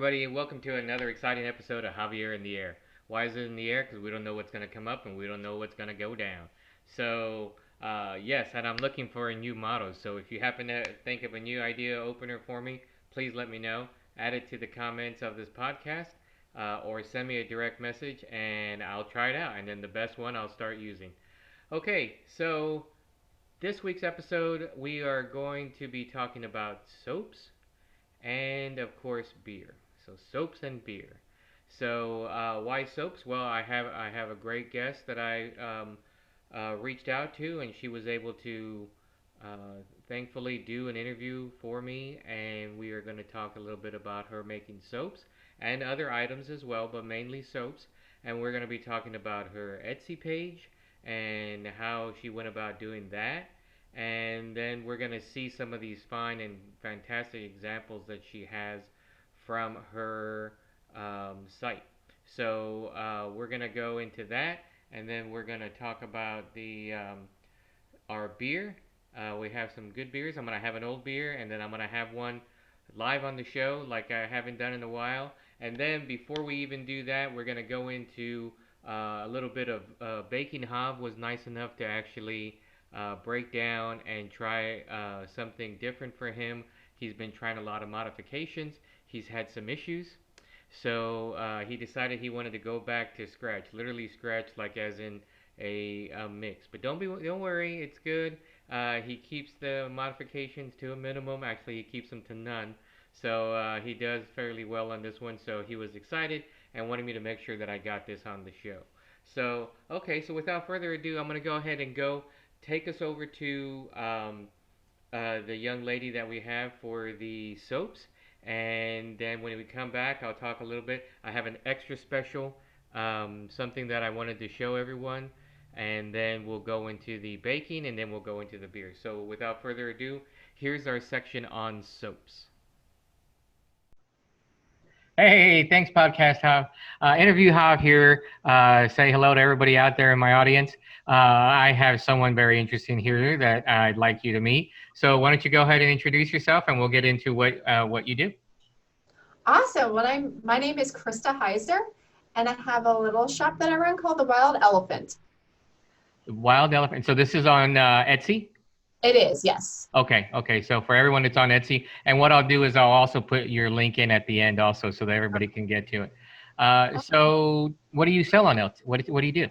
everybody, and welcome to another exciting episode of Javier in the Air. Why is it in the air? Because we don't know what's going to come up and we don't know what's going to go down. Yes, and I'm looking for a new motto. So, if you happen to think of a new idea opener for me, please let me know. Add it to the comments of this podcast or send me a direct message and I'll try it out. And then the best one I'll start using. Okay, so this week's episode, we are going to be talking about soaps and of course beer. So soaps and beer. Why soaps? Well, I have a great guest that I reached out to, and she was able to thankfully do an interview for me, and we are going to talk a little bit about her making soaps and other items as well, but mainly soaps. And we're going to be talking about her Etsy page and how she went about doing that, and then we're going to see some of these fine and fantastic examples that she has from her site. We're going to go into that, and then we're going to talk about the our beer. We have some good beers. I'm going to have an old beer, and then I'm going to have one live on the show like I haven't done in a while. And then before we even do that, we're going to go into a little bit of Baking Jav was nice enough to actually break down and try something different for him. He's been trying a lot of modifications. He's had some issues. He decided he wanted to go back to scratch, literally scratch, like as in a mix. But don't worry, it's good. He keeps the modifications to a minimum. Actually, he keeps them to none. He does fairly well on this one. So he was excited and wanted me to make sure that I got this on the show. So without further ado, I'm going to go ahead and go take us over to the young lady that we have for the soaps. And then when we come back, I'll talk a little bit. I have an extra special, something that I wanted to show everyone. And then we'll go into the baking and then we'll go into the beer. So without further ado, here's our section on soaps. Hey, thanks, Podcast Jav. Interview Jav here. Say hello to everybody out there in my audience. I have someone very interesting here that I'd like you to meet. So why don't you go ahead and introduce yourself, and we'll get into what you do. Awesome. My name is Chrysta Hiser, and I have a little shop that I run called the Wild Elephant. The Wild Elephant. So this is on Etsy? It is, yes. Okay. So for everyone that's on Etsy, and what I'll do is I'll also put your link in at the end also so that everybody can get to it. So what do you sell on Etsy? What do you do?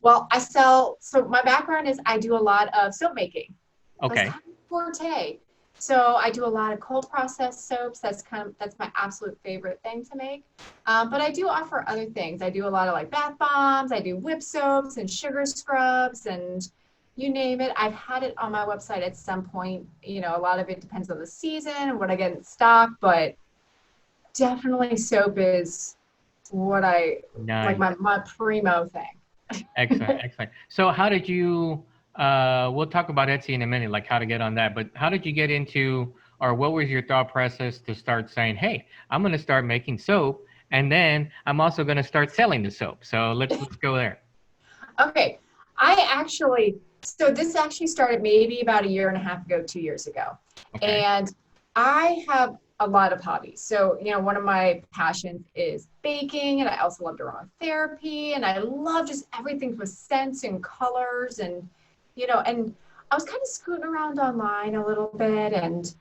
Well, so my background is I do a lot of soap making. Okay. That's kind of forte. So I do a lot of cold processed soaps. That's my absolute favorite thing to make. But I do offer other things. I do a lot of like bath bombs. I do whip soaps and sugar scrubs and you name it. I've had it on my website at some point. A lot of it depends on the season and what I get in stock, but definitely soap is what Nice. like my primo thing. Excellent. So how did you, we'll talk about Etsy in a minute, like how to get on that, but how did you get into, or what was your thought process to start saying, hey, I'm going to start making soap, and then I'm also going to start selling the soap. So let's go there. Okay. So this actually started maybe about a year and a half ago, 2 years ago. Okay. And I have a lot of hobbies. So, one of my passions is baking, and I also love aromatherapy, and I love just everything with scents and colors. And, and I was kind of scooting around online a little bit, and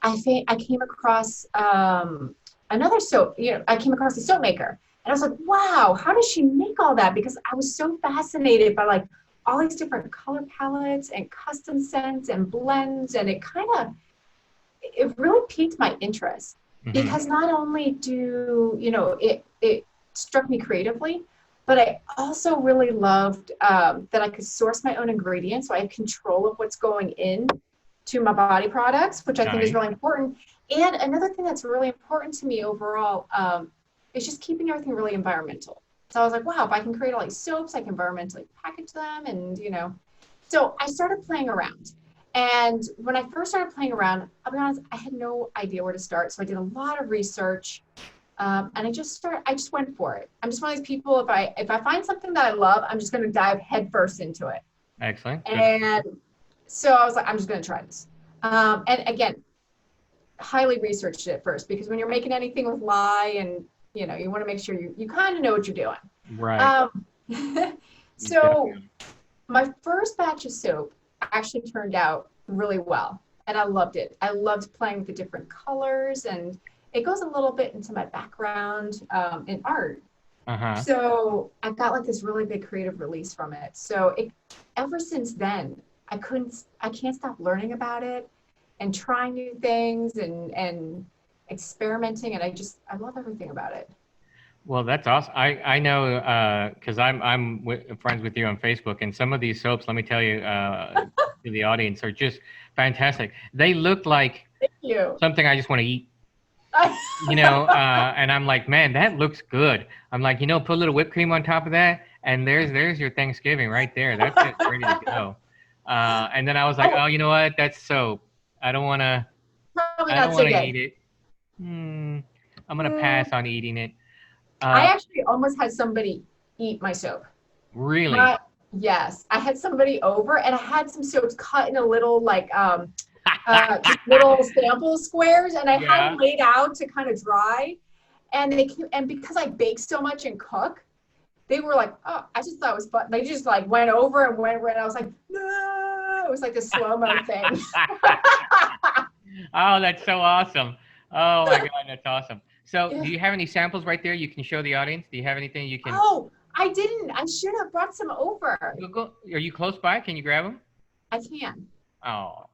I came across another soap, I came across a soap maker. And I was like, wow, how does she make all that? Because I was so fascinated by like all these different color palettes and custom scents and blends. And it really piqued my interest because not only it struck me creatively, but I also really loved that I could source my own ingredients. So I had control of what's going in to my body products, which I think is really important. And another thing that's really important to me overall is just keeping everything really environmental. So I was like, wow, if I can create all these soaps, I can environmentally package them. And, so I started playing around. And when I first started playing around, I'll be honest, I had no idea where to start. So I did a lot of research and I just went for it. I'm just one of these people, if I find something that I love, I'm just going to dive headfirst into it. Excellent. And so I was like, I'm just going to try this. And again, highly researched it first, because when you're making anything with lye and, you want to make sure you kind of know what you're doing. Right. Um, so Definitely. my first batch of soap actually turned out really well, and I loved it. I loved playing with the different colors, and it goes a little bit into my background in art. Uh-huh. So I got like this really big creative release from it. So ever since then, I can't stop learning about it and trying new things and experimenting. And I love everything about it. Well, that's awesome. I know because friends with you on Facebook, and some of these soaps, let me tell you, to the audience, are just fantastic. They look like Thank you. something I just want to eat. And I'm like, man, that looks good. I'm like, put a little whipped cream on top of that, and there's your Thanksgiving right there. That's it, ready to go. And then I was like, Oh, oh, you know what? That's soap. I don't want to. probably I don't not so want to good. eat it. Hmm. I'm gonna Mm, pass on eating it. I Uh, actually almost had somebody eat my soap. really? My, yes, I had somebody over, and I had some soaps cut in a little just little sample squares, and I had them Yeah. laid out to kind of dry. And because I bake so much and cook, they were like, oh, I just thought it was fun. They just like went over and went over, and I was like, no, it was like this slow-mo thing. Oh, that's so awesome. Oh my God, that's awesome. So, Yeah. do you have any samples right there you can show the audience? Do you have anything you can Oh, I didn't. I should have brought some over. Google? Are you close by? Can you grab them? I can. Oh,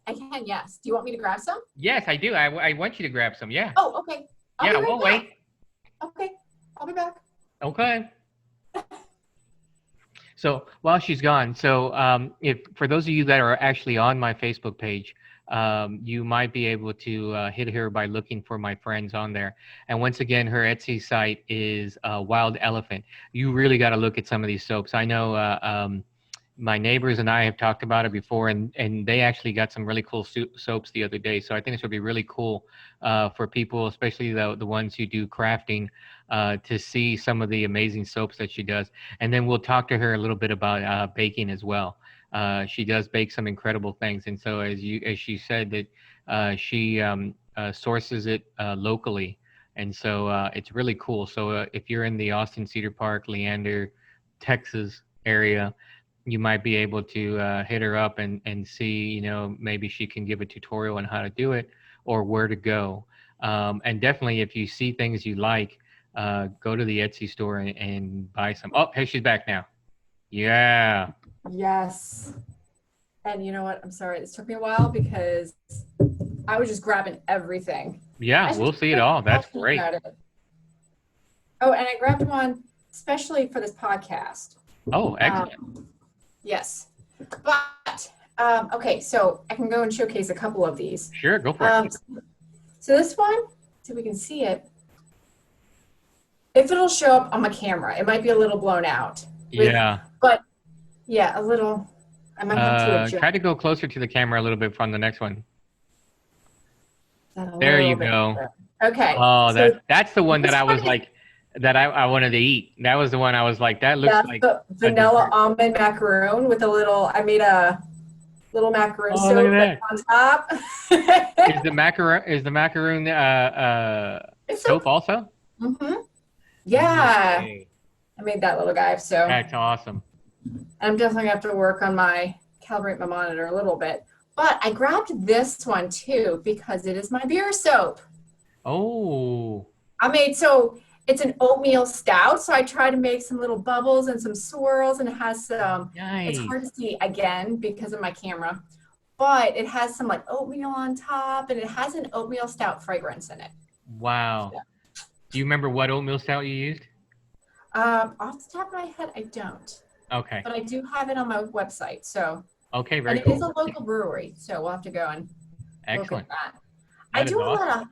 I can, yes. Do you want me to grab some? yes, I do. I want you to grab some. Yeah. Oh, okay. I'll be Yeah, right we'll back. wait. Okay. I'll be back. Okay. So while she's gone, so if for those of you that are actually on my Facebook page, you might be able to hit her by looking for my friends on there. And once again, her Etsy site is Wild Elephant. You really got to look at some of these soaps. I know my neighbors and I have talked about it before, and they actually got some really cool soaps the other day. So I think this would be really cool for people, especially the ones who do crafting, to see some of the amazing soaps that she does. And then we'll talk to her a little bit about baking as well. She does bake some incredible things, and so as she said that she sources it locally, and so it's really cool. So if you're in the Austin, Cedar Park, Leander, Texas area, you might be able to hit her up and see, maybe she can give a tutorial on how to do it or where to go. And definitely, if you see things you like, go to the Etsy store and buy some. Oh, hey, she's back now. Yeah. Yes. And you know what? I'm sorry. This took me a while because I was just grabbing everything. Yeah, I should we'll see it be all. That's passionate great. about it. Oh, and I grabbed one especially for this podcast. Oh, excellent. Yes. But, okay, so I can go and showcase a couple of these. Sure, go for it. So this one, so we can see it. If it'll show up on my camera, it might be a little blown out. Yeah. But yeah, a little. I might have to adjust Try to go closer to the camera a little bit from the next one. that a There you little bit go. better. Okay. Oh, So that's the one that this I one was is, like, that I wanted to eat. That was the one I was like, that looks that's like the a vanilla dessert. almond macaroon with I made a little macaroon Oh, look soap at that's that. on top. Is the macaroon It's so, soap also? hmm No yeah, way. I made that little guy. So That's awesome. I'm definitely gonna have to work on calibrate my monitor a little bit. But I grabbed this one too because it is my beer soap. Oh, So it's an oatmeal stout. So I try to make some little bubbles and some swirls, and it has it's nice. hard to see again because of my camera, but it has some like oatmeal on top, and it has an oatmeal stout fragrance in it. Wow. Do you remember what oatmeal stout you used? Off the top of my head, I don't, Okay. but I do have it on my website. So, Okay, and very it is cool. a local brewery, so we'll have to go and look at Excellent. that. I That is do a lot awesome. of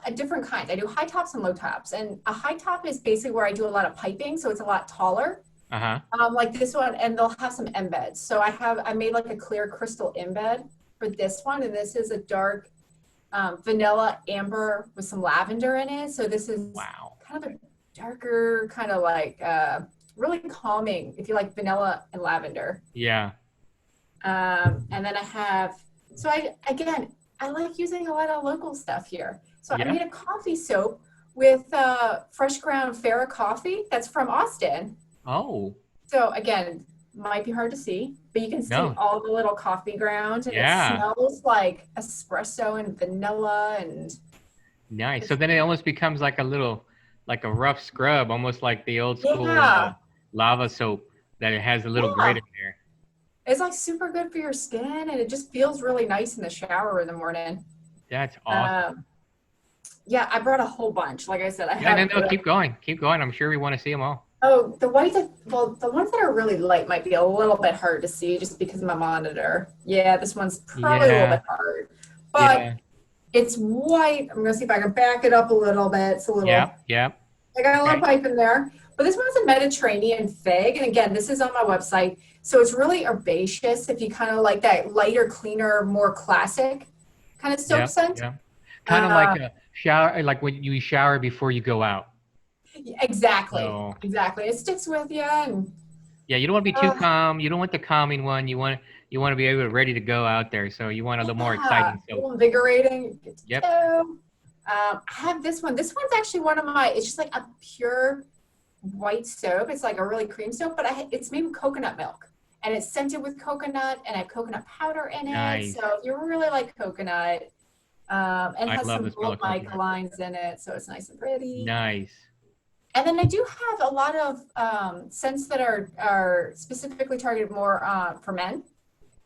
a different kinds. I do high tops and low tops. And a high top is basically where I do a lot of piping, so it's a lot taller. Uh-huh. Like this one, and they'll have some embeds. So I made like a clear crystal embed for this one, and this is a dark vanilla amber with some lavender in it. So this is Wow. kind of a darker, kind of like really calming if you like vanilla and lavender. Yeah. And then I have, so I, again, I like using a lot of local stuff here. So I Yeah. made a coffee soap with fresh ground Farah coffee that's from Austin. Oh, So again, might be hard to see, but you can see no. all the little coffee grounds, and it Yeah. smells like espresso and vanilla, and Nice. So it's then it almost becomes like a little, like a rough scrub, almost like the old school yeah, lava soap that it has a little grit yeah. in there. It's like super good for your skin, and it just feels really nice in the shower in the morning. That's awesome. Um, yeah, I brought a whole bunch. Like I said, I Yeah, no, have no, keep going. Keep going. I'm sure we want to see them all. oh, the white, well, the ones that are really light might be a little bit hard to see just because of my monitor. Yeah, this one's probably a little Yeah. bit hard, but Yeah. it's white. I'm gonna see if I can back it up a little bit. It's a little, Yep. Yep. I got a little Okay. pipe in there, but this one's a Mediterranean fig. And again, this is on my website. So it's really herbaceous if you kind of like that lighter, cleaner, more classic kind of soap Yep. scent. Yep. Kind of like Uh, a shower, like when you shower before you go out. exactly, So exactly. It sticks with you, and yeah, you don't want to be too uh, calm. You don't want the calming one. You want to be able to ready to go out there. So you want a little more yeah, exciting a soap. little invigorating. Good to Yep. go. I have this one. This one's actually one of my. It's just like a pure white soap. It's like a really cream soap, but it's made with coconut milk, and it's scented with coconut, and I have coconut powder in it. Nice. So if you really like coconut, and it I has love some the smell gold of mica coconut. lines in it, so it's nice and pretty. Nice. And then I do have a lot of scents that are specifically targeted more for men.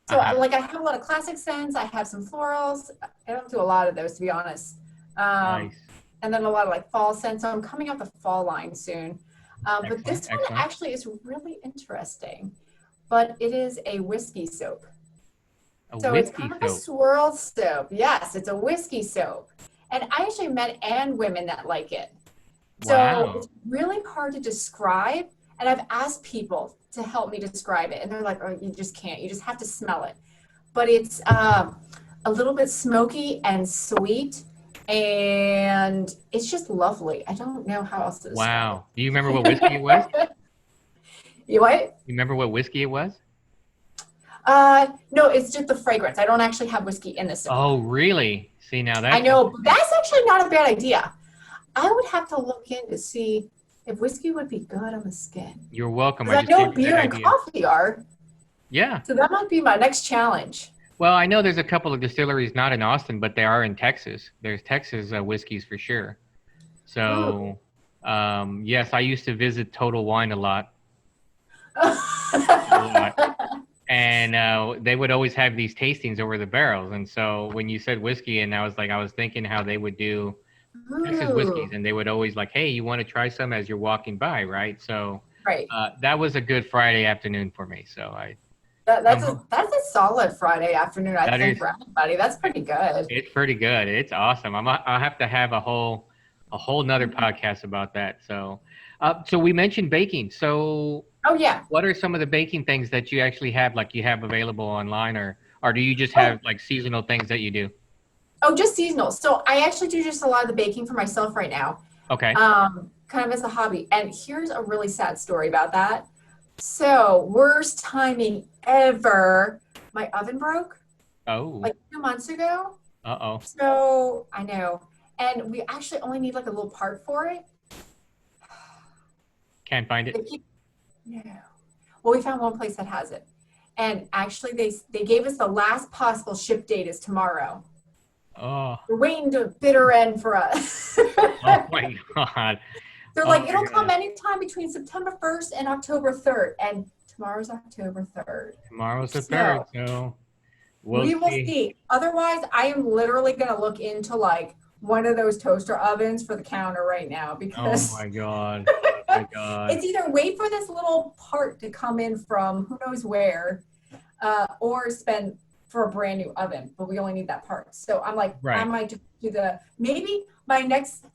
So Uh-huh. like I have a lot of classic scents. I have some florals. I don't do a lot of those to be honest. Um, Nice. and then a lot of like fall scents. So I'm coming out the fall line soon. But Excellent. this one Excellent. actually is really interesting. But it is a whiskey soap. A So it's whiskey kind of a soap. swirl soap. Yes, it's a whiskey soap. And I actually met and women that like it. So Wow. it's really hard to describe. And I've asked people to help me describe it. And they're like, oh, you just can't. You just have to smell it. But it's a little bit smoky and sweet. And it's just lovely. I don't know how else to describe Wow. Do you remember what whiskey it was? it. You what? You remember what whiskey it was? No, it's just the fragrance. I don't actually have whiskey in the soap. Oh, really? See, now I that's know, but interesting. that's actually not a bad idea. I would have to look in to see if whiskey would be good on the skin. You're welcome. I Because I just know gave you that beer and idea. coffee are. Yeah. So that might be my next challenge. Well, I know there's a couple of distilleries not in Austin, but they are in Texas. There's Texas whiskeys for sure. Ooh. So, yes, I used to visit Total Wine a lot. And they would always have these tastings over the barrels. And so when you said whiskey, and I was thinking how they would do Texas whiskeys, Ooh. and they would always like, hey, you want to try some as you're walking by, right? So Right. that was a good Friday afternoon for me. So That's um, that's a solid Friday afternoon, I that think, is, for anybody. That's pretty good. it's pretty good. It's awesome. I'll have to have a whole nother podcast about that. So, so we mentioned baking. So Oh yeah. what are some of the baking things that you actually have, like you have available online, or do you just Oh, have like seasonal things that you do? oh, just seasonal. So I actually do just a lot of the baking for myself right now, Okay. kind of as a hobby. And here's a really sad story about that. So worst timing ever. My oven broke Oh. like 2 months ago. Uh-oh. So I know. And we actually only need like a little part for it. Can't find They it. keep, no. Well, we found one place that has it. And actually they gave us the last possible ship date is tomorrow. Oh. We're waiting to bitter end for us. Oh my God. They're Oh like, my it'll come God. anytime between September 1st and October 3rd. And tomorrow's October 3rd. Tomorrow's the third, So so we'll we will see. see. Otherwise, I am literally going to look into like one of those toaster ovens for the counter right now Oh because my God. Oh my God. it's either wait for this little part to come in from who knows where, or spend for a brand new oven, but we only need that part. So I'm like, I Right. might just do maybe my next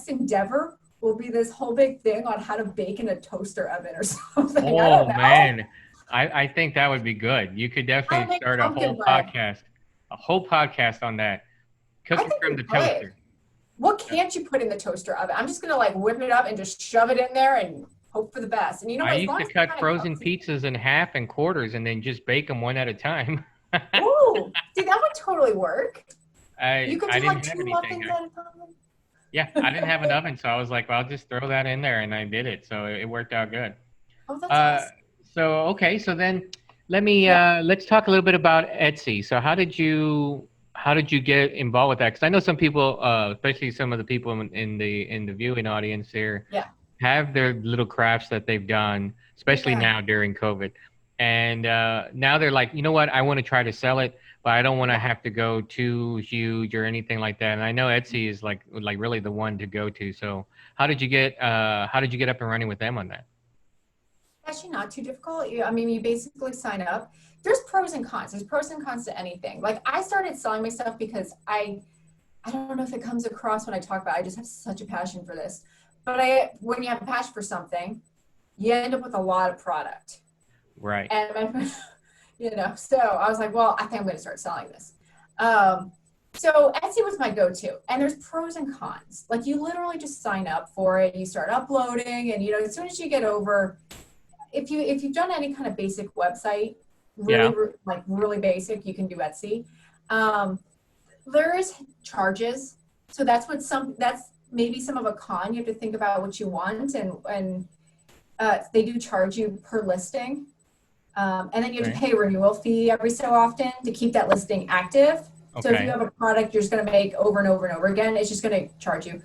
endeavor will be this whole big thing on how to bake in a toaster oven or something. I don't Oh know. man. I think that would be good. You could How to definitely make start pumpkin bread. a whole podcast on that. I Cooking think from we the could. toaster. What can't you put in the toaster oven? I'm just gonna like whip it up and just shove it in there and hope for the best. And you know I what? As used long to as it cut kind of frozen cooks. pizzas in half and quarters and then just bake them one at a time. Ooh, see, that would totally work. You could I do like didn't have 2 muffins anything. at a time. Yeah, I didn't have an oven, so I was like, well, I'll just throw that in there, and I did it. So it worked out good. Oh, that's Uh, awesome. so okay, so then Yeah. let's talk a little bit about Etsy. So how did you get involved with that? Because I know some people, especially some of the people in the viewing audience here, Yeah. have their little crafts that they've done, especially Yeah. now during COVID, and now they're like, you know what, I want to try to sell it, but I don't want to Yeah. have to go too huge or anything like that. And I know Etsy is like really the one to go to. So how did you get up and running with them on that? Actually not too difficult. I mean, you basically sign up. There's pros and cons. There's pros and cons to anything. Like I started selling my stuff because I don't know if it comes across when I talk about it. I just have such a passion for this. But when you have a passion for something, you end up with a lot of product. Right. And so I was like, well, I think I'm going to start selling this. Um, so Etsy was my go-to, and there's pros and cons. Like you literally just sign up for it, you start uploading, and as soon as you get over, if you've done any kind of basic website, Yeah. really basic, you can do Etsy. Um, there is charges, so that's maybe some of a con. You have to think about what you want, and they do charge you per listing. And then you have to Right. pay a renewal fee every so often to keep that listing active. So if you Okay. have a product you're just going to make over and over and over again, it's just going to charge you.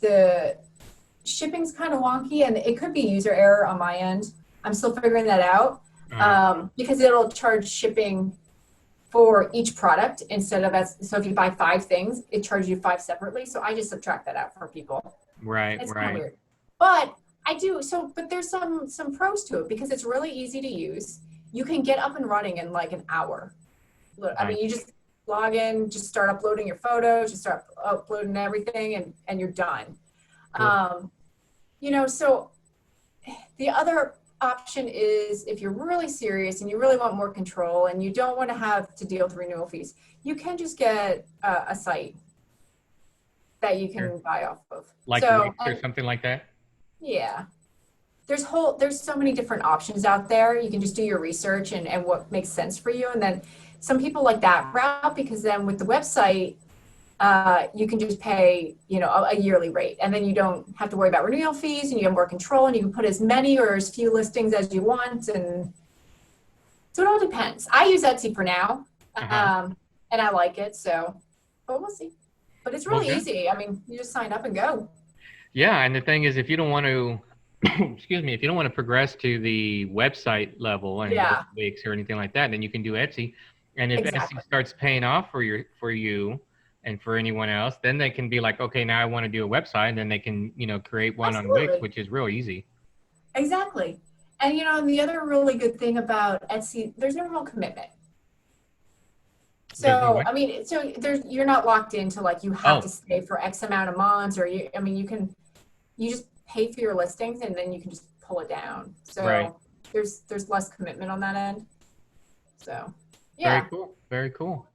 The shipping's kind of wonky, and it could be user error on my end. I'm still figuring that out, Uh, because it'll charge shipping for each product instead of so if you buy 5 things, it charges you 5 separately. So I just subtract that out for people. right. It's kind of Right. weird. But but there's some pros to it because it's really easy to use. You can get up and running in like an hour. I mean, Nice. you just log in, just start uploading your photos, just start uploading everything, and you're done. Cool. So the other option is if you're really serious and you really want more control and you don't want to have to deal with renewal fees, you can just get a site that you Sure. can buy off of. Like So, Wix or and something like that. yeah, there's so many different options out there. You can just do your research and what makes sense for you. And then some people like that route because then with the website, you can just pay, a yearly rate, and then you don't have to worry about renewal fees, and you have more control, and you can put as many or as few listings as you want. And so it all depends. I use Etsy for now, Uh huh. and I like it. So, but we'll see. But it's Well, really good. easy. I mean, you just sign up and go. Yeah, and the thing is, if you don't want to, excuse me, if you don't want to progress to the website level and go to Yeah, Wix or anything like that, then you can do Etsy. And if Etsy exactly. starts paying off for you and for anyone else, then they can be like, okay, now I want to do a website, and then they can, create one on Wix, Absolutely. which is real easy. Exactly. And the other really good thing about Etsy, there's no real commitment. There's no So, way. I mean, you're not locked into like you have Oh, to stay for X amount of months, or I mean, you just pay for your listings and then you can just pull it down. right. So there's less commitment on that end. So, Very yeah. cool. Very cool.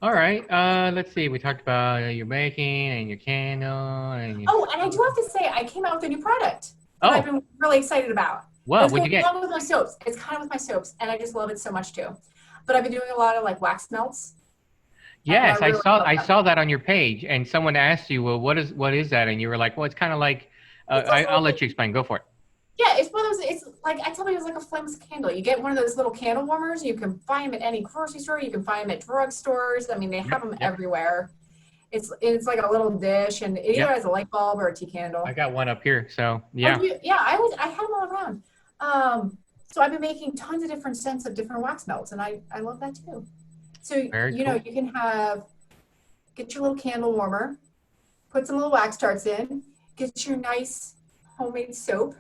All right. Let's see. We talked about your baking and your candle and your. Oh, and I do have to say, I came out with a new product that I've Oh, been really excited about. what? That's What'd going you get? along with my soaps. It's kind of with my soaps, and I just love it so much too. But I've been doing a lot of like wax melts, and I Yes, really love I them. saw that on your page, and someone asked you, well, what is that? And you were like, well, it's kind of like, It's I'll also let you explain. Go for it. Yeah, it's one of those. It's like I tell you, it's like a flameless candle. You get one of those little candle warmers. You can buy them at any grocery store. You can find them at drugstores. I mean, they have Yep, them yep, everywhere. It's like a little dish, and it either yep. has a light bulb or a tea I candle. got one up here. So Oh, yeah, yeah, I had them all around. So I've been making tons of different scents of different wax melts, and I love that too. So very cool. you can get your little candle warmer, put some little wax darts in, get your nice homemade soap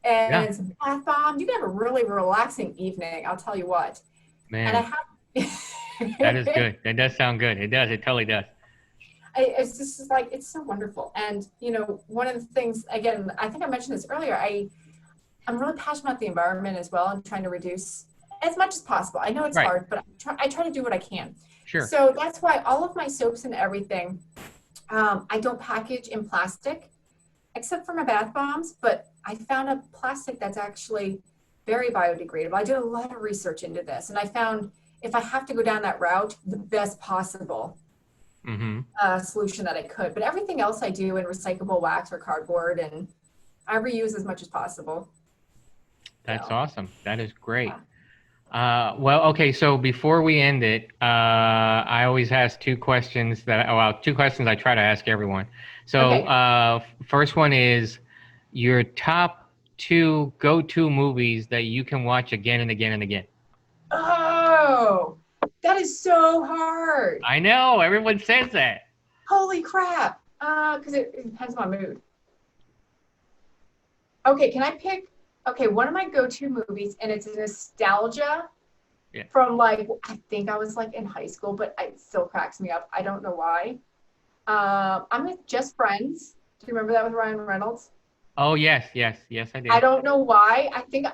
Yeah, and some bath bomb. You can have a really relaxing evening. I'll tell you what. And I man, that is have, good. That does sound good. It does. It totally does. it's just like it's so wonderful. And one of the things, again, I think I mentioned this earlier. I'm really passionate about the environment as well. I'm trying to reduce as much as possible. I know it's Right. hard, but I try to do what I can. Sure. So that's why all of my soaps and everything, I don't package in plastic except for my bath bombs, but I found a plastic that's actually very biodegradable. I did a lot of research into this, and I found if I have to go down that route, the best possible Mm-hmm. solution that I could. But everything else I do in recyclable wax or cardboard, and I reuse as much as possible. That's So, awesome. That is great. yeah. Well, okay. So before we end it, I always ask two questions two questions I try to ask everyone. So, Okay. first one is your top two go-to movies that you can watch again and again and again. Oh, that is so hard. I know everyone says that. Holy crap. Because it depends on my mood. Okay, can I pick? Okay, one of my go-to movies, and it's nostalgia Yeah. from like I think I was like in high school, but it still cracks me up. I don't know why. I'm with Just Friends. Do you remember that with Ryan Reynolds? Oh yes, yes, yes, I I do. don't know why. I think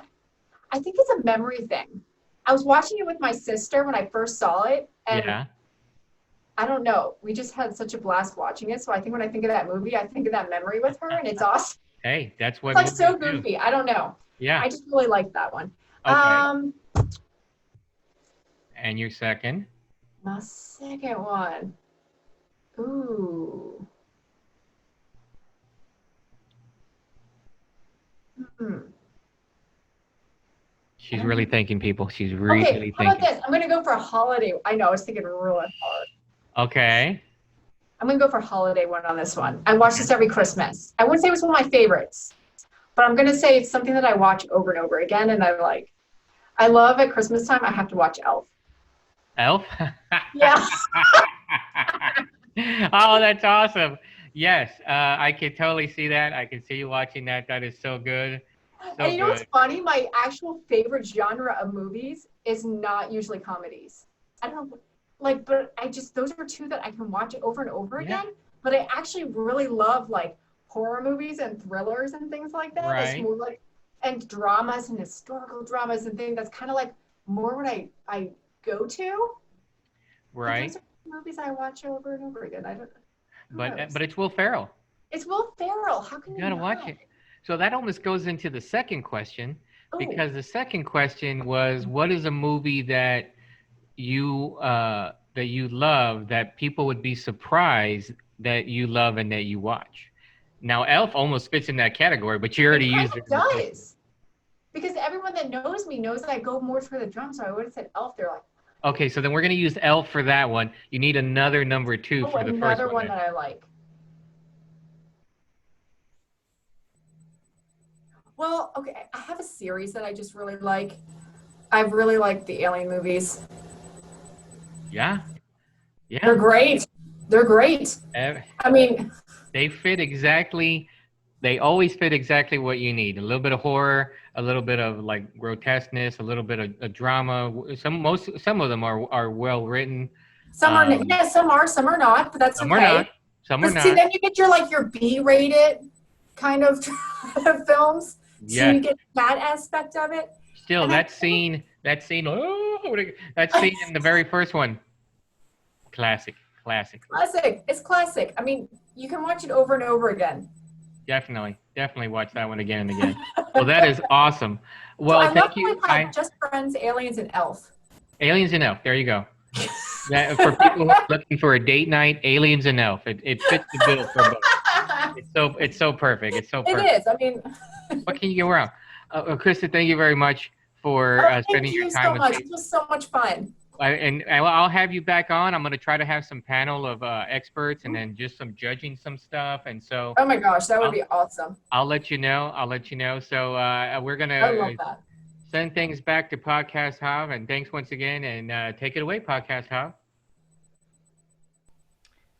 it's a memory thing. I was watching it with my sister when I first saw it, and Yeah. I don't know. We just had such a blast watching it. So I think when I think of that movie, I think of that memory with her, and it's awesome. Hey, that's It's what like movies so do. goofy. I don't know. Yeah. I just really like that one. Okay. Um, And your second? my second one. Ooh. Hmm. I She's don't really know. thinking, people. She's Okay, really how about thinking. this? I'm gonna go for a holiday. I know I was thinking really hard. Okay. I'm gonna go for a holiday one on this one. I watch Okay. this every Christmas. I wouldn't say it was one of my favorites, but I'm gonna say it's something that I watch over and over again, and I like. I love at Christmas time. I have to watch Elf. Elf? Yeah, Oh, that's awesome. Yes, I can totally see that. I can see you watching that. That is so good. and So you know what's good. funny? My actual favorite genre of movies is not usually comedies. I don't know, like, but I just those are two that I can watch over and over Yeah, again. But I actually really love like horror movies and thrillers and things like that. It's right, more like and dramas and historical dramas and things. That's kind of like more what I go to. But right. those are movies I watch over and over again. I don't. Who But knows? it's Will Ferrell. It's Will Ferrell. How You can you gotta watch not? it. So that almost goes into the second question, Oh, because the second question was, what is a movie that you love that people would be surprised that you love and that you watch? Now, Elf almost fits in that category, but you it already kind used it of in the first one. does. Because everyone that knows me knows that I go more for the drum. So I would have said Elf. They're like, Okay, so then we're gonna use Elf for that one. You need another number two oh, for the first another one one then. that I like. Well, okay, I have a series that I just really like. I really like the Alien movies. Yeah, They're yeah. great. They're great. Eh, I mean, They fit exactly. They always fit exactly what you need. A little bit of horror, a little bit of like grotesqueness, a little bit of drama. Some of them are well written. some are, Um, yeah, some are not, but that's some are not. okay. Some are But see, not. then you get your like your B-rated kind of films. So Yes. you get that aspect of it. Still, And I that scene. Oh, that scene in the very first one. Classic, classic. classic. It's classic. I mean, you can watch it over and over again. Definitely, definitely watch that one again and again. Well, that is awesome. So I Well, love thank how you. we have Just Friends, Aliens, and Elf. Aliens and Elf. There you go. That, for people who are looking for a date night, Aliens and Elf. It fits the bill for both. It's so perfect. It's so It perfect. is. I mean, What can you go wrong? Krista, thank you very much for oh, thank spending your you time so with much. me. It was so much fun. And I'll have you back on. I'm going to try to have some panel of experts and then just some judging some stuff. And so Oh my gosh, that would I'll be awesome. I'll let you know. I'll let you know. So we're I gonna love that. send things back to Podcast Hub. And thanks once again. And take it away, Podcast Hub.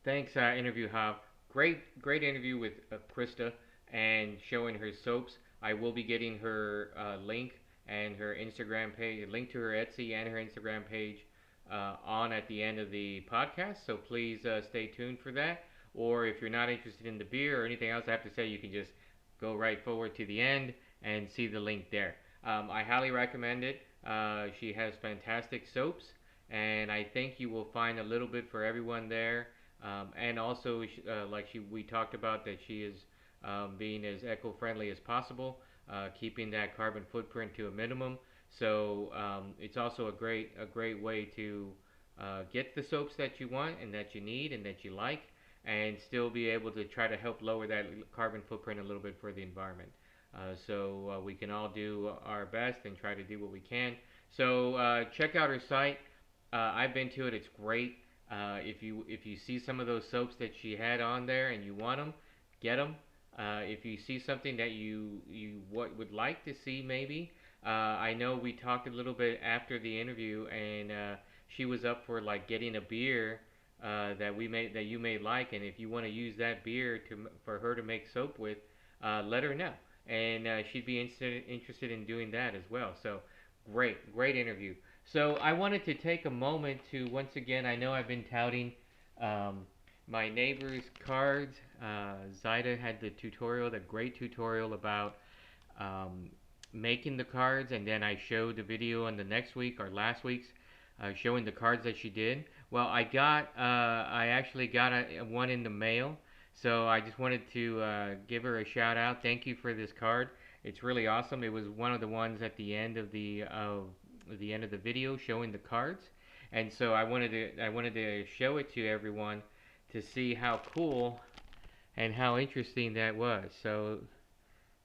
Thanks, interview Hav. Great interview with Krista and showing her soaps. I will be getting her link and her Instagram page, link to her Etsy and her Instagram page on at the end of the podcast. So please stay tuned for that. Or if you're not interested in the beer or anything else I have to say, you can just go right forward to the end and see the link there. I highly recommend it. She has fantastic soaps, and I think you will find a little bit for everyone there. And also, like we talked about, that she is being as eco-friendly as possible, keeping that carbon footprint to a minimum. So it's also a great way to get the soaps that you want and that you need and that you like, and still be able to try to help lower that carbon footprint a little bit for the environment. So we can all do our best and try to do what we can. So check out her site. I've been to it. It's great. If you see some of those soaps that she had on there and you want them, get them. If you see something that you would like to see, maybe I know we talked a little bit after the interview, and she was up for like getting a beer that you may like, and if you want to use that beer for her to make soap with, let her know, and she'd be interested in doing that as well. So great interview. So I wanted to take a moment to once again. I know I've been touting um, my neighbor's cards. Zaida had the great tutorial about um, making the cards, and then I showed the video on the next week or last week's showing the cards that she did. Well, I actually got one in the mail, so I just wanted to give her a shout out. Thank you for this card. It's really awesome. It was one of the ones at the end of the video showing the cards, and so I wanted to show it to everyone to see how cool and how interesting that was. So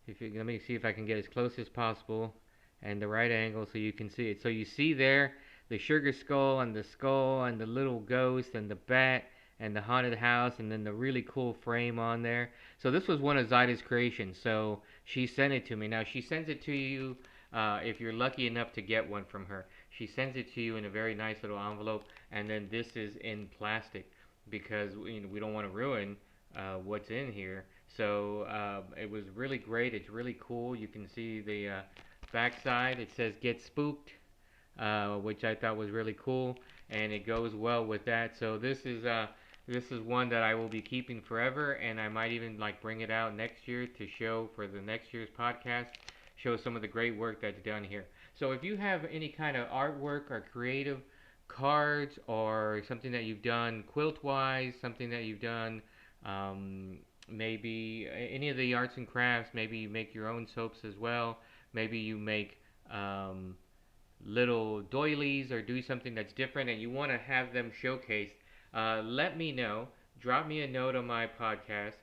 let me see if I can get as close as possible and the right angle so you can see it. So you see there the sugar skull and the little ghost and the bat and the haunted house and then the really cool frame on there. So this was one of Zaida's creations. So she sent it to me. Now she sends it to you if you're lucky enough to get one from her. She sends it to you in a very nice little envelope, and then this is in plastic because we don't want to ruin what's in here. So it was really great. It's really cool. You can see the backside. It says "Get Spooked," which I thought was really cool, and it goes well with that. So this is one that I will be keeping forever, and I might even like bring it out next year to show for the next year's podcast. Show some of the great work that's done here. So if you have any kind of artwork or creative cards or something that you've done quilt wise, something that you've done maybe any of the arts and crafts, maybe you make your own soaps as well, maybe you make um, little doilies or do something that's different and you want to have them showcased, let me know. Drop me a note on my podcast.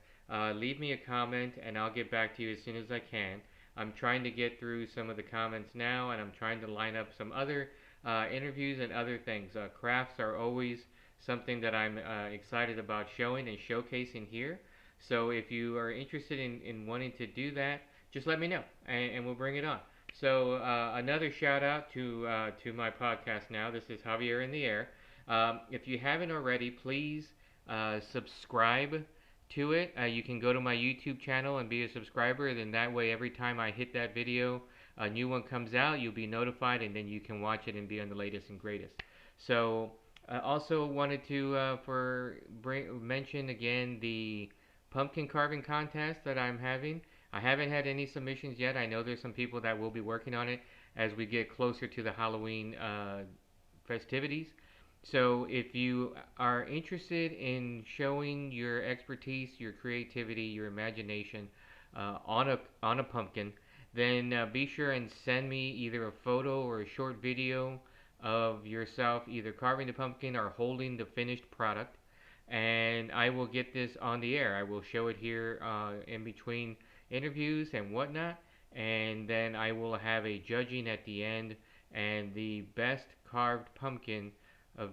Leave me a comment and I'll get back to you as soon as I can. I'm trying to get through some of the comments now and I'm trying to line up some other interviews and other things. Crafts are always something that I'm excited about showing and showcasing here. So if you are interested in wanting to do that, just let me know and we'll bring it on. So another shout out to my podcast now. This is Javier in the Air. If you haven't already, please subscribe to it. You can go to my YouTube channel and be a subscriber. Then that way, every time I hit that video, a new one comes out, you'll be notified, and then you can watch it and be on the latest and greatest. So I also wanted to mention again the pumpkin carving contest that I'm having. I haven't had any submissions yet. I know there's some people that will be working on it as we get closer to the Halloween festivities. So if you are interested in showing your expertise, your creativity, your imagination on a pumpkin, then be sure and send me either a photo or a short video of yourself either carving the pumpkin or holding the finished product, and I will get this on the air. I will show it here in between interviews and whatnot, and then I will have a judging at the end, and the best carved pumpkin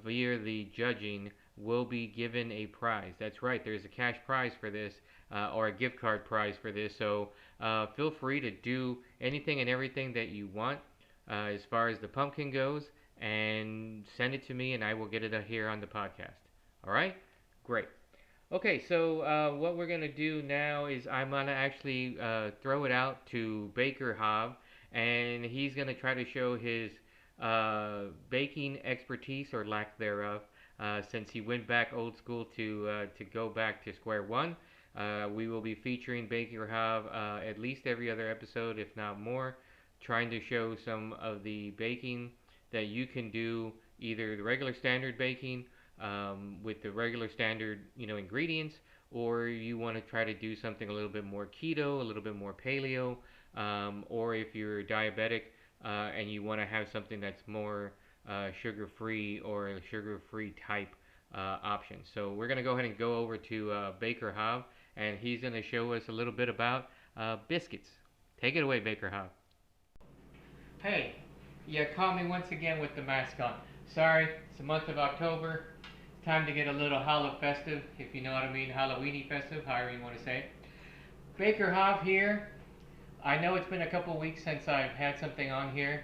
via the judging will be given a prize. That's right, there's a cash prize for this, or a gift card prize for this. So feel free to do anything and everything that you want as far as the pumpkin goes, and send it to me, and I will get it here on the podcast. All right, great. Okay, so what we're gonna do now is I'm gonna actually throw it out to Baker Jav, and he's gonna try to show his baking expertise or lack thereof, since he went back old school to go back to square one. We will be featuring Baker Jav at least every other episode, if not more, trying to show some of the baking that you can do, either the regular standard baking with the regular standard, ingredients, or you want to try to do something a little bit more keto, a little bit more paleo, or if you're diabetic, and you want to have something that's more sugar-free or a sugar-free type option. So we're going to go ahead and go over to Baker Jav, and he's going to show us a little bit about biscuits. Take it away, Baker Jav. Hey, you caught me once again with the mask on. Sorry, it's the month of October. It's time to get a little Halla festive, if you know what I mean, Halloweeny festive, however you want to say it. Baker Jav here. I know it's been a couple weeks since I've had something on here.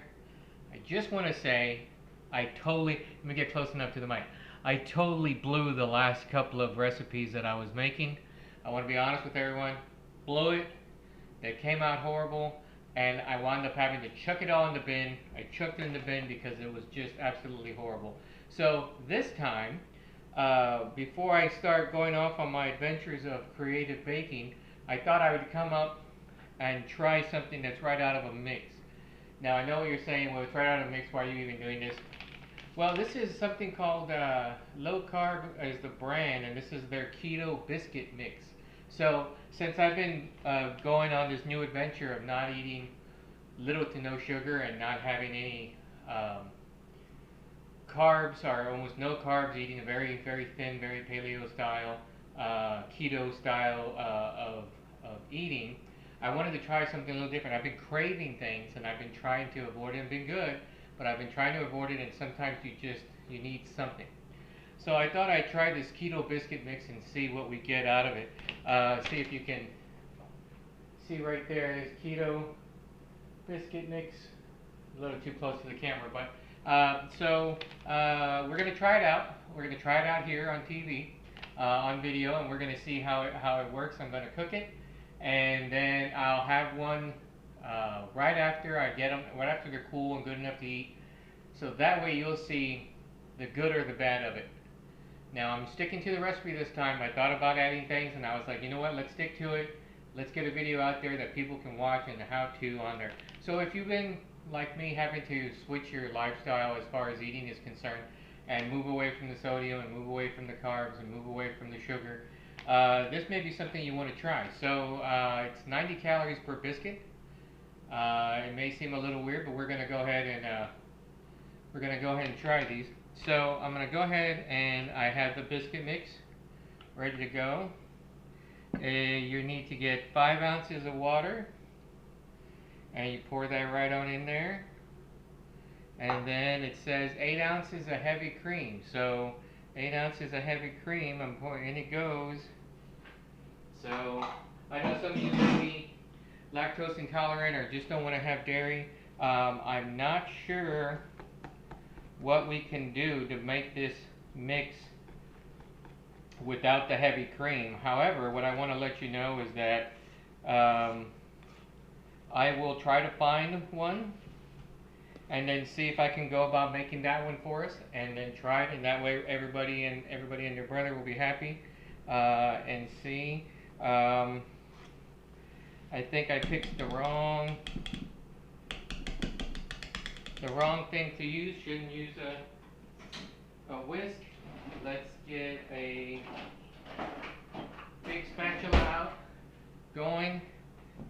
I just want to say, let me get close enough to the mic. I totally blew the last couple of recipes that I was making. I want to be honest with everyone. Blew it. They came out horrible, and I wound up having to chuck it all in the bin. I chucked it in the bin because it was just absolutely horrible. So this time, before I start going off on my adventures of creative baking, I thought I would come up and try something that's right out of a mix. Now I know what you're saying, well, it's right out of a mix, why are you even doing this? Well, this is something called Low Carb is the brand, and this is their keto biscuit mix. So since I've been going on this new adventure of not eating little to no sugar and not having any carbs or almost no carbs, eating a very, very thin, very paleo style, keto style of eating, I wanted to try something a little different. I've been craving things and I've been trying to avoid it. It's been good, but I've been trying to avoid it, and sometimes you need something. So I thought I'd try this keto biscuit mix and see what we get out of it. See if you can see right there is keto biscuit mix. A little too close to the camera, but we're going to try it out. We're going to try it out here on TV, on video, and we're going to see how it works. I'm going to cook it, and then I'll have one right after I get them, right after they're cool and good enough to eat. So that way you'll see the good or the bad of it. Now I'm sticking to the recipe this time. I thought about adding things, and I was like, you know what, let's stick to it. Let's get a video out there that people can watch and the how-to on there. So if you've been like me, having to switch your lifestyle as far as eating is concerned, and move away from the sodium and move away from the carbs and move away from the sugar, this may be something you want to try. So it's 90 calories per biscuit. It may seem a little weird, but we're going to go ahead and try these. So I'm going to go ahead, and I have the biscuit mix ready to go. You need to get 5 ounces of water, and you pour that right on in there. And then it says 8 ounces of heavy cream. So 8 ounces of heavy cream, I'm pouring, and it goes. So I know some of you may be lactose intolerant or just don't want to have dairy. I'm not sure what we can do to make this mix without the heavy cream. However, what I want to let you know is that I will try to find one and then see if I can go about making that one for us, and then try it, and that way everybody and their brother will be happy. And see, I think I picked the wrong thing to use. Shouldn't use a whisk. Let's get a big spatula out, going.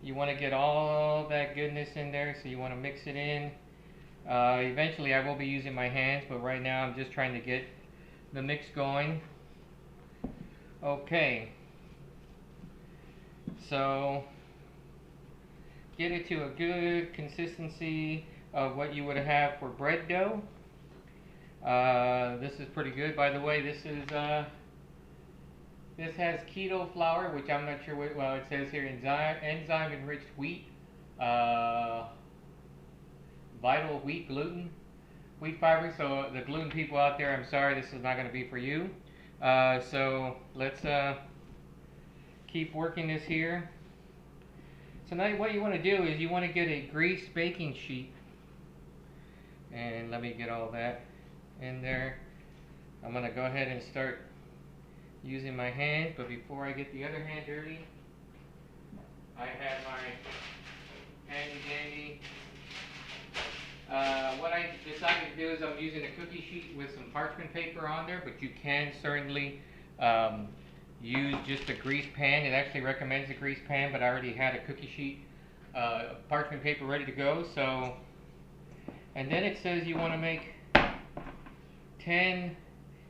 You want to get all that goodness in there, so you want to mix it in. Eventually I will be using my hands, but right now I'm just trying to get the mix going. Okay, so get it to a good consistency of what you would have for bread dough. This is pretty good, by the way. This has keto flour, which I'm not sure what, well, it says here enzyme enriched wheat, vital wheat fiber. So the gluten people out there, I'm sorry, this is not going to be for you. So let's keep working this here. So now what you want to do is you want to get a greased baking sheet, and let me get all that in there. I'm going to go ahead and start using my hands, but before I get the other hand dirty, I have my handy dandy. What I decided to do is I'm using a cookie sheet with some parchment paper on there, but you can certainly use just a grease pan. It actually recommends a grease pan, but I already had a cookie sheet, parchment paper ready to go. So And then it says you want to make 10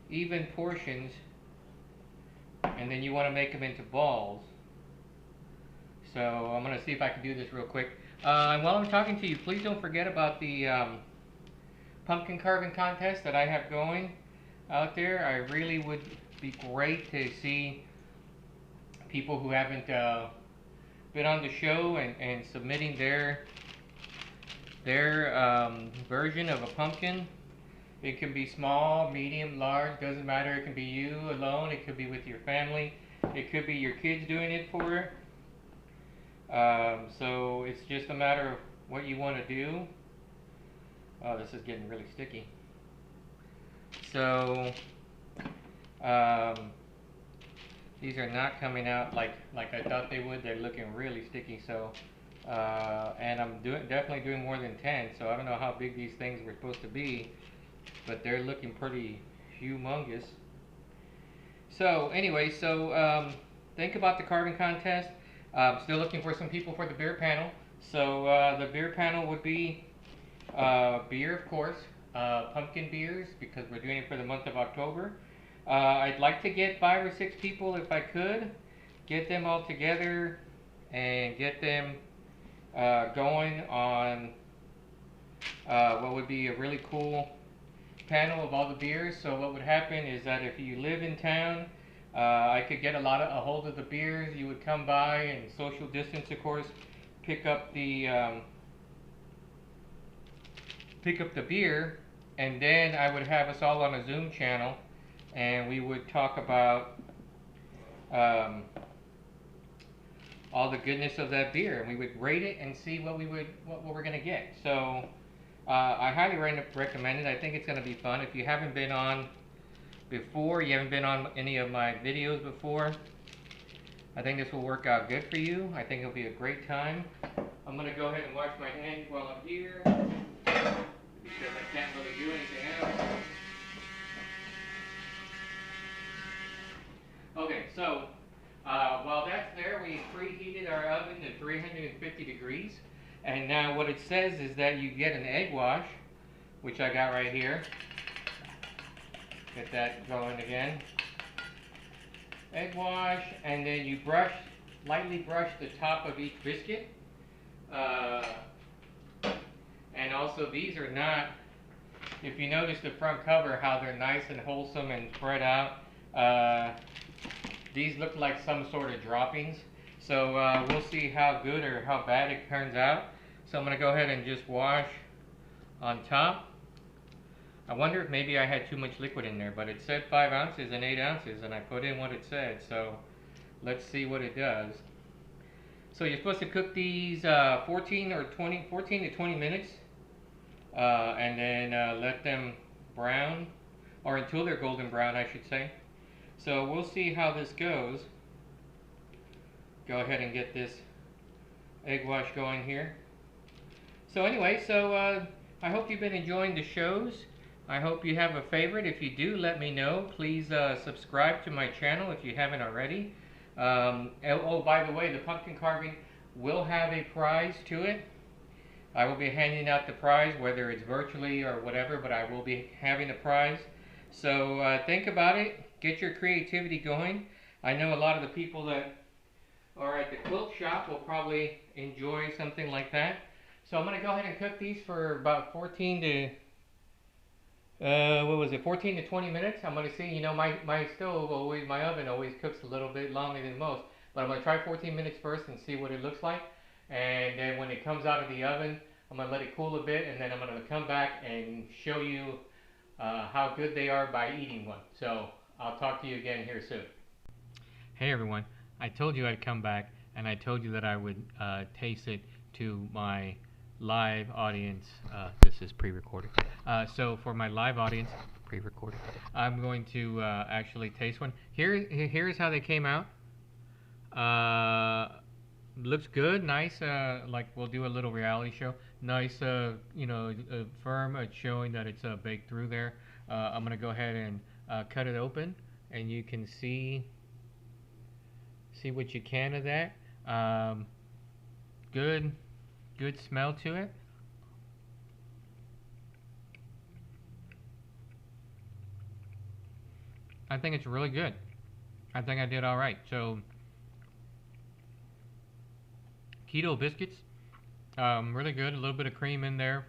even portions, and then you want to make them into balls. So I'm going to see if I can do this real quick. And while I'm talking to you, please don't forget about the pumpkin carving contest that I have going out there. I really would be great to see people who haven't been on the show and submitting their version of a pumpkin. It can be small, medium, large, doesn't matter. It can be you alone, it could be with your family, it could be your kids doing it for. So it's just a matter of what you want to do. Oh, this is getting really sticky. So these are not coming out like I thought they would. They're looking really sticky. So and I'm definitely doing more than 10. So I don't know how big these things were supposed to be, but they're looking pretty humongous. So anyway, think about the carving contest. Still looking for some people for the beer panel. So the beer panel would be beer, of course, pumpkin beers, because we're doing it for the month of October. I'd like to get 5 or 6 people if I could, get them all together and get them going on what would be a really cool panel of all the beers. So what would happen is that if you live in town, I could get a hold of the beers. You would come by and social distance, of course, pick up the beer, and then I would have us all on a Zoom channel, and we would talk about all the goodness of that beer, and we would rate it and see what we're gonna get. So I highly recommend it. I think it's gonna be fun. If you haven't been on before, you haven't been on any of my videos before, I think this will work out good for you. I think it'll be a great time. I'm gonna go ahead and wash my hands while I'm here, because I can't really do anything else. Okay, so while that's there, we preheated our oven to 350 degrees. And now what it says is that you get an egg wash, which I got right here. Get that going again. Egg wash, and then you lightly brush the top of each biscuit. And also these are not, if you notice the front cover, how they're nice and wholesome and spread out. These look like some sort of droppings. So we'll see how good or how bad it turns out. So I'm going to go ahead and just wash on top. I wonder if maybe I had too much liquid in there, but it said 5 ounces and 8 ounces, and I put in what it said. So let's see what it does. So you're supposed to cook these 14 to 20 minutes, and then let them brown, or until they're golden brown, I should say. So we'll see how this goes. Go ahead and get this egg wash going here. So anyway, I hope you've been enjoying the shows. I hope you have a favorite. If you do, let me know. Please subscribe to my channel if you haven't already. Oh, by the way, the pumpkin carving will have a prize to it. I will be handing out the prize, whether it's virtually or whatever, but I will be having a prize. So think about it. Get your creativity going. I know a lot of the people that are at the quilt shop will probably enjoy something like that. So I'm going to go ahead and cook these for about 14 to 20 minutes. I'm going to see, you know, my oven always cooks a little bit longer than most. But I'm going to try 14 minutes first and see what it looks like. And then when it comes out of the oven, I'm going to let it cool a bit, and then I'm going to come back and show you how good they are by eating one. So I'll talk to you again here soon. Hey everyone, I told you I'd come back, and I told you that I would taste it to my live audience. This is pre-recorded. So for my live audience, pre-recorded, I'm going to actually taste one. Here's how they came out. Looks good, nice. Like we'll do a little reality show. Nice, firm at showing that it's baked through there. I'm gonna go ahead and cut it open, and you can see what you can of that. Good smell to it. I think it's really good. I think I did all right. So keto biscuits, really good. A little bit of cream in there,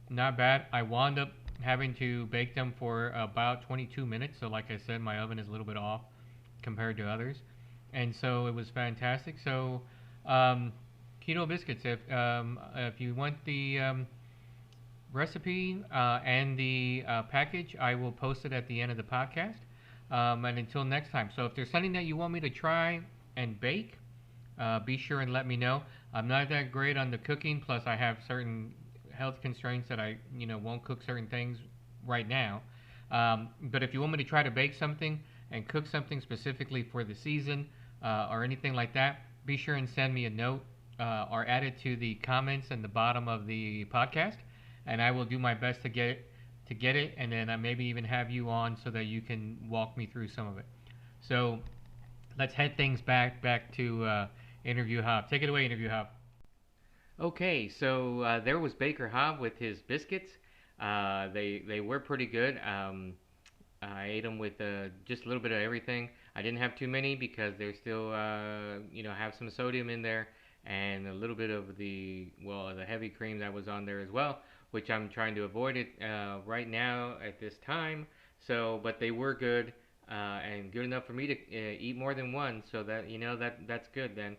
not bad. I wound up having to bake them for about 22 minutes. So like I said, my oven is a little bit off compared to others, and so it was fantastic. So um, keto biscuits. If you want the recipe and the package, I will post it at the end of the podcast. And until next time. So if there's something that you want me to try and bake, be sure and let me know. I'm not that great on the cooking. Plus, I have certain health constraints that I, won't cook certain things right now. But if you want me to try to bake something and cook something specifically for the season or anything like that, be sure and send me a note or add it to the comments in the bottom of the podcast, and I will do my best to get it, and then I maybe even have you on so that you can walk me through some of it. So let's head things back to Interview Hub. Take it away, Interview Hub. Okay, so there was Baker Hobb with his biscuits. They were pretty good. I ate them with just a little bit of everything. I didn't have too many because they're still have some sodium in there and a little bit of the heavy cream that was on there as well, which I'm trying to avoid it right now at this time. So, but they were good and good enough for me to eat more than one. So that's good then.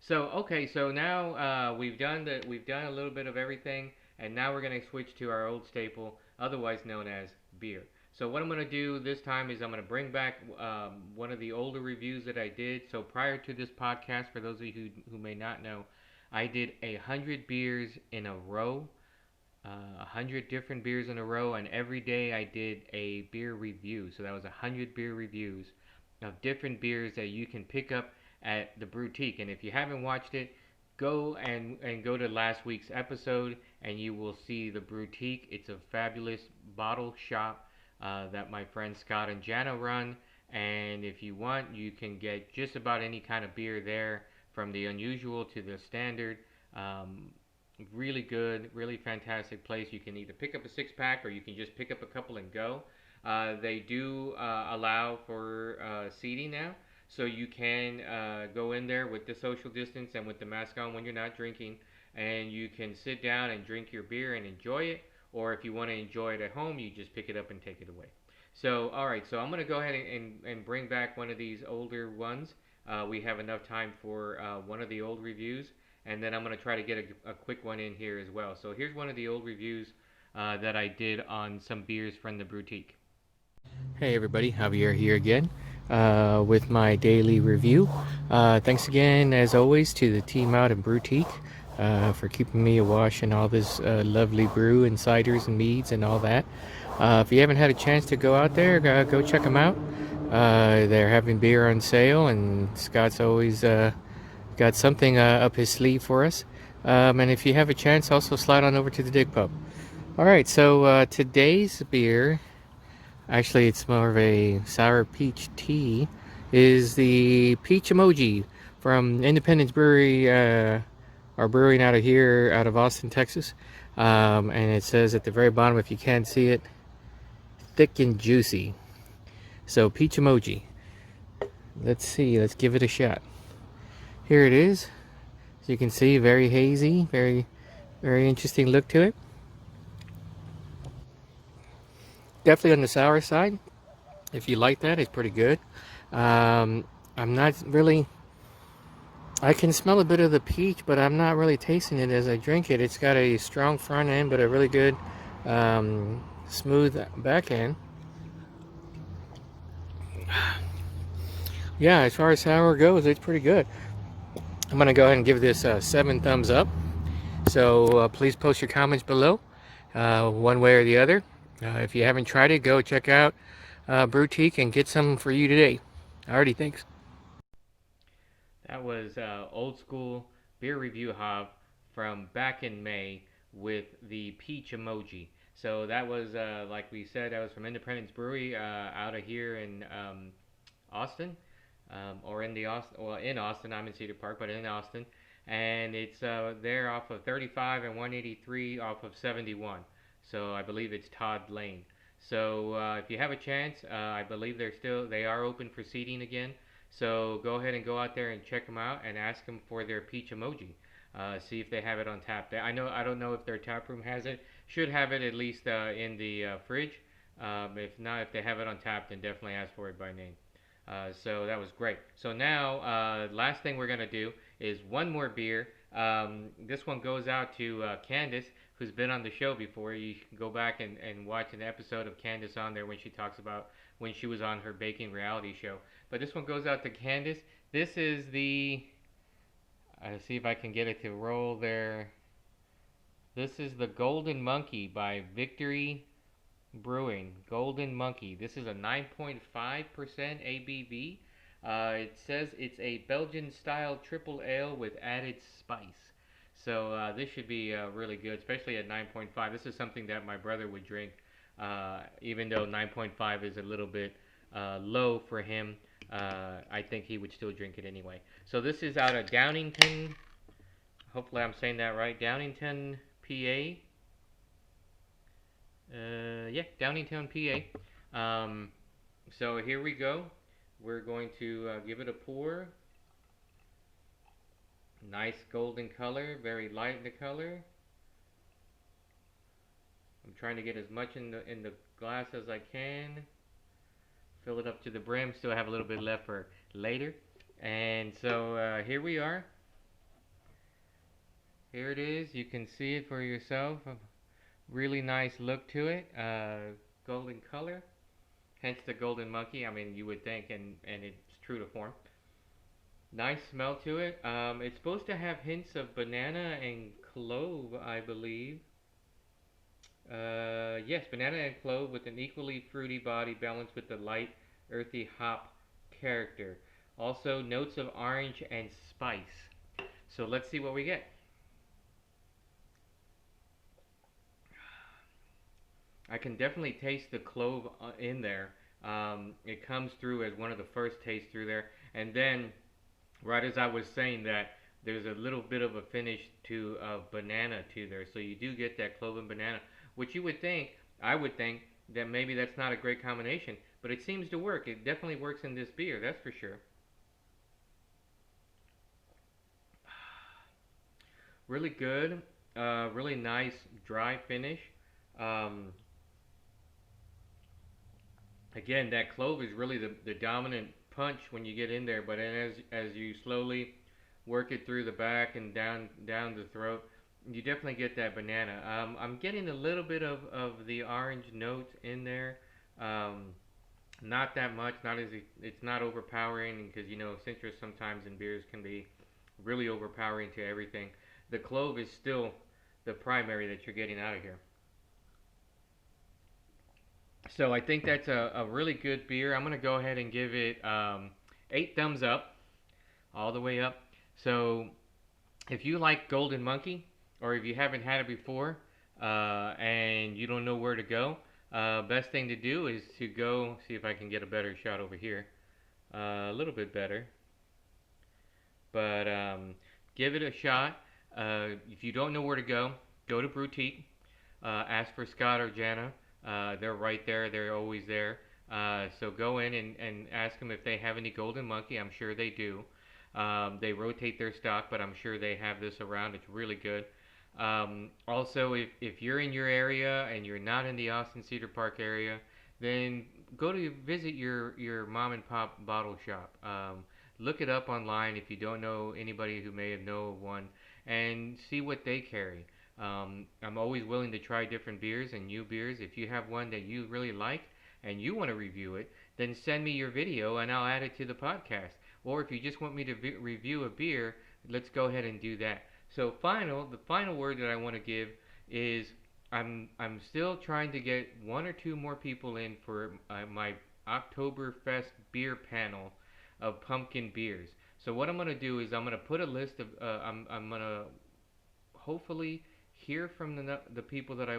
So okay, so now we've done a little bit of everything, and now we're gonna switch to our old staple, otherwise known as beer. So what I'm gonna do this time is I'm gonna bring back one of the older reviews that I did. So prior to this podcast, for those of you who may not know, I did 100 beers in a row, 100 different beers in a row, and every day I did a beer review. So that was 100 beer reviews of different beers that you can pick up at the Boutique. And if you haven't watched it, go to last week's episode, and you will see the Boutique. It's a fabulous bottle shop that my friends Scott and Jana run. And if you want, you can get just about any kind of beer there, from the unusual to the standard. Um, Really good, really fantastic place. You can either pick up a six pack or you can just pick up a couple and go. They do allow for seating now, so you can go in there with the social distance and with the mask on when you're not drinking, and you can sit down and drink your beer and enjoy it. Or if you want to enjoy it at home, you just pick it up and take it away. So, all right, so I'm going to go ahead and bring back one of these older ones. We have enough time for one of the old reviews, and then I'm going to try to get a quick one in here as well. So here's one of the old reviews that I did on some beers from the Boutique. Hey everybody, Javier here again with my daily review. Thanks again, as always, to the team out in Boutique for keeping me awash in all this lovely brew and ciders and meads and all that. If you haven't had a chance to go out there, go check them out. They're having beer on sale, and Scott's always got something up his sleeve for us. And if you have a chance, also slide on over to the Dig Pub. All right, so today's beer, actually it's more of a sour peach tea, is the Peach Emoji from Independence Brewery, our brewing out of here, out of Austin, Texas. And it says at the very bottom, if you can't see it, thick and juicy. So Peach Emoji. Let's see, let's give it a shot. Here it is. As you can see, very hazy, very, very interesting look to it. Definitely on the sour side. If you like that, it's pretty good. I'm not really, I can smell a bit of the peach, but I'm not really tasting it as I drink it. It's got a strong front end, but a really good smooth back end. Yeah, as far as sour goes, it's pretty good. I'm going to go ahead and give this 7 thumbs up. So please post your comments below, one way or the other. If you haven't tried it, go check out Boutique and get some for you today. Alrighty, thanks. That was old school beer review hub from back in May with the peach emoji. So that was, like we said, that was from Independence Brewery out of here in Austin, or in the Austin, well, in Austin. I'm in Cedar Park, but in Austin, and it's there off of 35 and 183 off of 71. So I believe it's Todd Lane. So if you have a chance, I believe they are open for seating again. So go ahead and go out there and check them out and ask them for their peach emoji. See if they have it on tap. I don't know if their tap room has it. Should have it at least in the fridge. If not, if they have it on tap, then definitely ask for it by name. So that was great. So now, last thing we're gonna do is one more beer. This one goes out to Candace, who's been on the show before. You can go back and watch an episode of Candace on there when she talks about when she was on her baking reality show. But this one goes out to Candace. This is the. See if I can get it to roll there. This is the Golden Monkey by Victory Brewing. Golden Monkey. This is a 9.5% ABV. It says it's a Belgian style triple ale with added spice. So this should be really good, especially at 9.5. This is something that my brother would drink, even though 9.5 is a little bit low for him. I think he would still drink it anyway. So this is out of Downingtown. Hopefully I'm saying that right. Downingtown, PA. Yeah, Downingtown, PA. So here we go. We're going to give it a pour. Nice golden color, very light in the color. I'm trying to get as much in the glass as I can. Fill it up to the brim. Still have a little bit left for later. And so here we are. Here it is. You can see it for yourself. A really nice look to it. Golden color. Hence the golden monkey. I mean, you would think, and it's true to form. Nice smell to it. It's supposed to have hints of banana and clove, I believe. Yes, banana and clove with an equally fruity body balanced with the light, earthy hop character. Also, notes of orange and spice. So let's see what we get. I can definitely taste the clove in there. It comes through as one of the first tastes through there. And then, right as I was saying that, there's a little bit of a finish to banana to there. So you do get that clove and banana, which you would think, I would think, that maybe that's not a great combination. But it seems to work. It definitely works in this beer, that's for sure. Really good. Really nice dry finish. Um, Again, that clove is really the dominant punch when you get in there, but then as you slowly work it through the back and down the throat, you definitely get that banana. I'm getting a little bit of the orange notes in there. Um, Not that much. Not as it's not overpowering because you know citrus sometimes in beers can be really overpowering to everything. The clove is still the primary that you're getting out of here. So I think that's a really good beer. I'm gonna go ahead and give it 8 thumbs up, all the way up. So if you like Golden Monkey, or if you haven't had it before, and you don't know where to go, best thing to do is to go see if I can get a better shot over here, a little bit better. But give it a shot. If you don't know where to go to Boutique. Ask for Scott or Jana. They're right there. They're always there. So go in and ask them if they have any Golden Monkey. I'm sure they do. They rotate their stock, but I'm sure they have this around. It's really good. Also, if you're in your area and you're not in the Austin Cedar Park area, then go to visit your mom and pop bottle shop. Look it up online if you don't know anybody who may have know of one, and see what they carry. I'm always willing to try different beers and new beers. If you have one that you really like and you want to review it, then send me your video and I'll add it to the podcast. Or if you just want me to review a beer, let's go ahead and do that. So the final word that I want to give is I'm still trying to get one or two more people in for my Oktoberfest beer panel of pumpkin beers. So what I'm gonna do is I'm gonna put a list of I'm gonna hopefully hear from the people that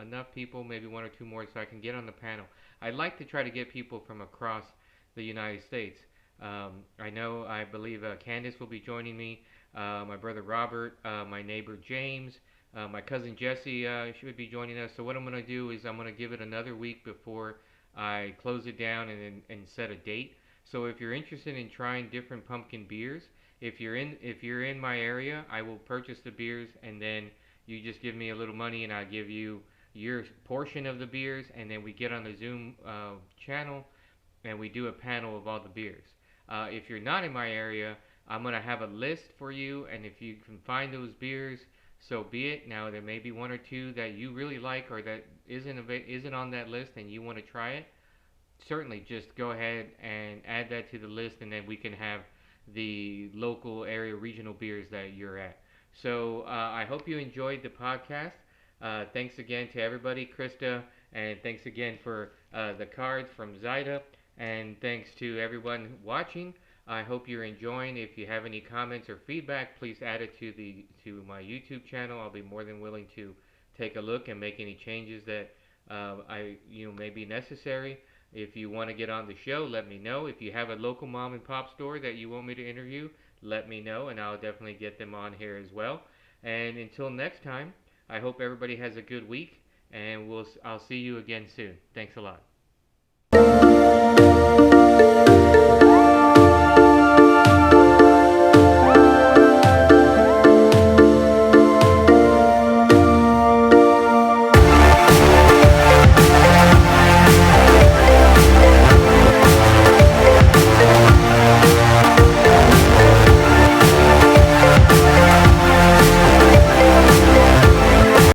enough people, maybe one or two more, so I can get on the panel. I'd like to try to get people from across the United States. I believe Candace will be joining me, my brother Robert, my neighbor James, My cousin Jesse should be joining us. So what I'm gonna do is I'm gonna give it another week before I close it down and set a date. So if you're interested in trying different pumpkin beers, if you're in my area, I will purchase the beers and then you just give me a little money and I'll give you your portion of the beers and then we get on the Zoom channel and we do a panel of all the beers. If you're not in my area, I'm gonna have a list for you, and if you can find those beers, so be it. Now there may be one or two that you really like or that isn't on that list, and you want to try it. Certainly, just go ahead and add that to the list, and then we can have the local area regional beers that you're at. So I hope you enjoyed the podcast. Thanks again to everybody, Chrysta, and thanks again for the cards from Zyda, and thanks to everyone watching. I hope you're enjoying. If you have any comments or feedback, please add it to my YouTube channel. I'll be more than willing to take a look and make any changes that may be necessary. If you want to get on the show, let me know. If you have a local mom and pop store that you want me to interview, let me know, and I'll definitely get them on here as well. And until next time, I hope everybody has a good week, and I'll see you again soon. Thanks a lot.